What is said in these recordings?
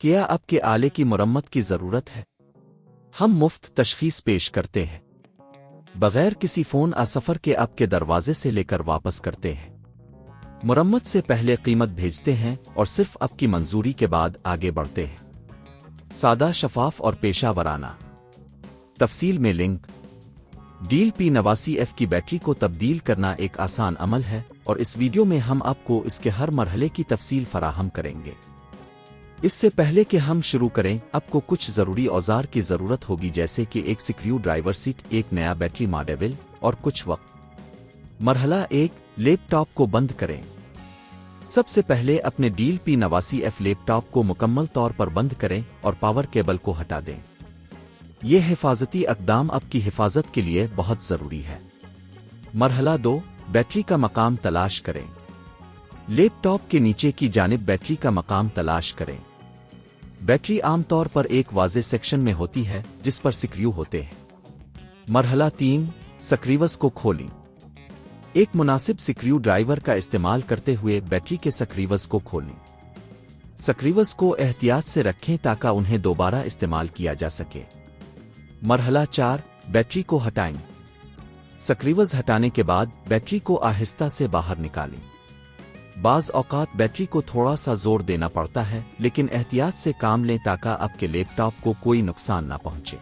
کیا آپ کے آلے کی مرمت کی ضرورت ہے؟ ہم مفت تشخیص پیش کرتے ہیں، بغیر کسی فون سفر کے آپ کے دروازے سے لے کر واپس کرتے ہیں۔ مرمت سے پہلے قیمت بھیجتے ہیں اور صرف آپ کی منظوری کے بعد آگے بڑھتے ہیں۔ سادہ، شفاف اور پیشہ ورانہ۔ تفصیل میں لنک۔ ڈیل P89F کی بیٹری کو تبدیل کرنا ایک آسان عمل ہے، اور اس ویڈیو میں ہم آپ کو اس کے ہر مرحلے کی تفصیل فراہم کریں گے۔ اس سے پہلے کہ ہم شروع کریں، آپ کو کچھ ضروری اوزار کی ضرورت ہوگی، جیسے کہ ایک سکریو ڈرائیور سیٹ، ایک نیا بیٹری ماڈیول اور کچھ وقت۔ مرحلہ 1، لیپ ٹاپ کو بند کریں۔ سب سے پہلے اپنے ڈیل P89F لیپ ٹاپ کو مکمل طور پر بند کریں اور پاور کیبل کو ہٹا دیں۔ یہ حفاظتی اقدام آپ کی حفاظت کے لیے بہت ضروری ہے۔ مرحلہ 2، بیٹری کا مقام تلاش کریں۔ لیپ ٹاپ کے نیچے کی جانب بیٹری کا مقام تلاش کریں۔ بیٹری عام طور پر ایک واضح سیکشن میں ہوتی ہے جس پر سکریو ہوتے ہیں۔ مرحلہ 3، سکریوز کو کھولیں۔ ایک مناسب سکریو ڈرائیور کا استعمال کرتے ہوئے بیٹری کے سکریوز کو کھولیں۔ سکریوز کو احتیاط سے رکھیں تاکہ انہیں دوبارہ استعمال کیا جا سکے۔ مرحلہ 4، بیٹری کو ہٹائیں۔ سکریوز ہٹانے کے بعد بیٹری کو آہستہ سے باہر نکالیں۔ بعض اوقات بیٹری کو تھوڑا سا زور دینا پڑتا ہے، لیکن احتیاط سے کام لیں تاکہ آپ کے لیپ ٹاپ کو کوئی نقصان نہ پہنچے۔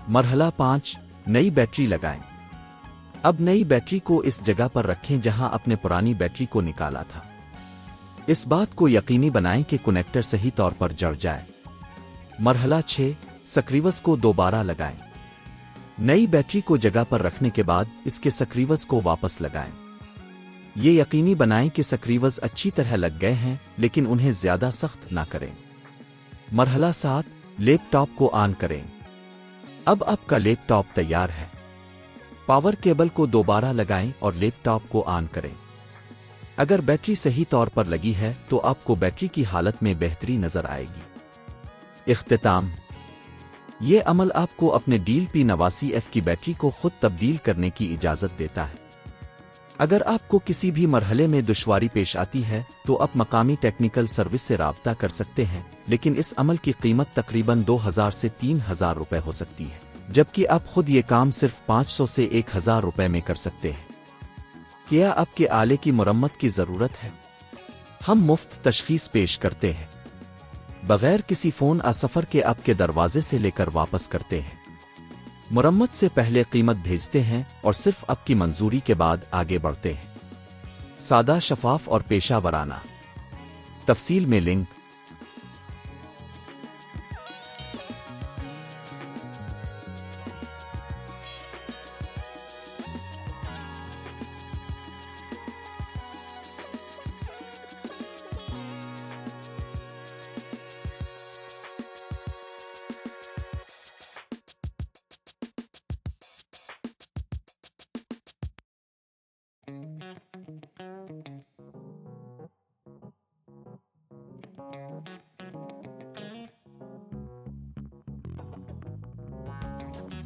مرحلہ 5، نئی بیٹری لگائیں۔ اب نئی بیٹری کو اس جگہ پر رکھیں جہاں اپنے پرانی بیٹری کو نکالا تھا۔ اس بات کو یقینی بنائیں کہ کنیکٹر صحیح طور پر جڑ جائے۔ مرحلہ 6، سکریوز کو دوبارہ لگائیں۔ نئی بیٹری کو جگہ پر رکھنے کے بعد اس کے سکریوز کو واپس لگائیں۔ یہ یقینی بنائیں کہ سکریوز اچھی طرح لگ گئے ہیں، لیکن انہیں زیادہ سخت نہ کریں۔ مرحلہ 7، لیپ ٹاپ کو آن کریں۔ اب آپ کا لیپ ٹاپ تیار ہے۔ پاور کیبل کو دوبارہ لگائیں اور لیپ ٹاپ کو آن کریں۔ اگر بیٹری صحیح طور پر لگی ہے تو آپ کو بیٹری کی حالت میں بہتری نظر آئے گی۔ اختتام۔ یہ عمل آپ کو اپنے ڈیل P89F کی بیٹری کو خود تبدیل کرنے کی اجازت دیتا ہے۔ اگر آپ کو کسی بھی مرحلے میں دشواری پیش آتی ہے تو آپ مقامی ٹیکنیکل سروس سے رابطہ کر سکتے ہیں، لیکن اس عمل کی قیمت تقریباً 2000 سے 3000 روپے ہو سکتی ہے، جبکہ آپ خود یہ کام صرف 500 سے 1000 روپے میں کر سکتے ہیں۔ کیا آپ کے آلے کی مرمت کی ضرورت ہے؟ ہم مفت تشخیص پیش کرتے ہیں، بغیر کسی فون سفر کے آپ کے دروازے سے لے کر واپس کرتے ہیں۔ مرمت سے پہلے قیمت بھیجتے ہیں اور صرف آپ کی منظوری کے بعد آگے بڑھتے ہیں۔ سادہ، شفاف اور پیشہ ورانہ۔ تفصیل میں لنک۔ Thank you.